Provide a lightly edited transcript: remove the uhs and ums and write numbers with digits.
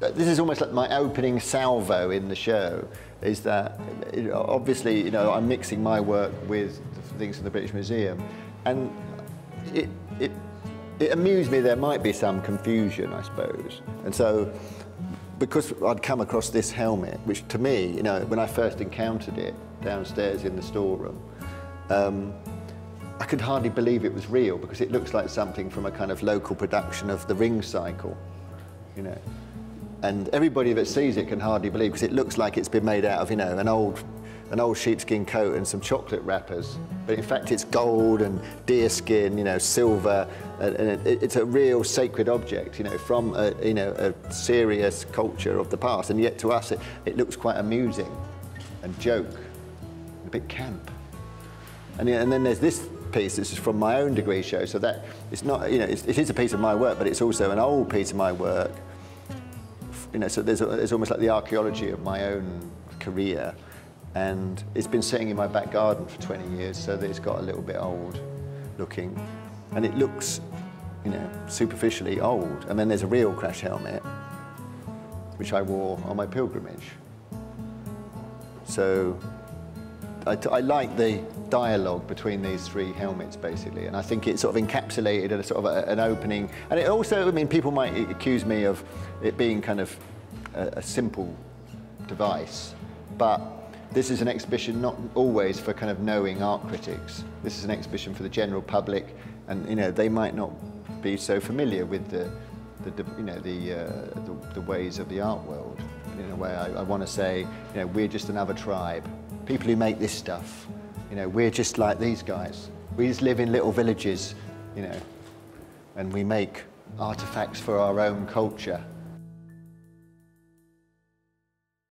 this is almost like my opening salvo in the show, is that obviously, I'm mixing my work with things from the British Museum, and it amused me there might be some confusion, I suppose. And so, because I'd come across this helmet, which to me, when I first encountered it downstairs in the storeroom, I could hardly believe it was real, because it looks like something from a kind of local production of the Ring Cycle, And everybody that sees it can hardly believe, because it looks like it's been made out of, an old sheepskin coat and some chocolate wrappers. But in fact, it's gold and deer skin, silver, and it's a real sacred object, from a serious culture of the past. And yet to us, it looks quite amusing and joke, a bit camp. And then there's this piece. This is from my own degree show, so that it's not, it is a piece of my work, but it's also an old piece of my work. So there's almost like the archaeology of my own career, and it's been sitting in my back garden for 20 years, so that it's got a little bit old looking, and it looks, superficially old. And then there's a real crash helmet, which I wore on my pilgrimage. So I like the dialogue between these three helmets, basically, and I think it sort of encapsulated a sort of an opening. And it also, people might accuse me of it being kind of a simple device, but this is an exhibition not always for kind of knowing art critics. This is an exhibition for the general public, and they might not be so familiar with the ways of the art world. In a way, I want to say, we're just another tribe. People who make this stuff, we're just like these guys. We just live in little villages, and we make artifacts for our own culture.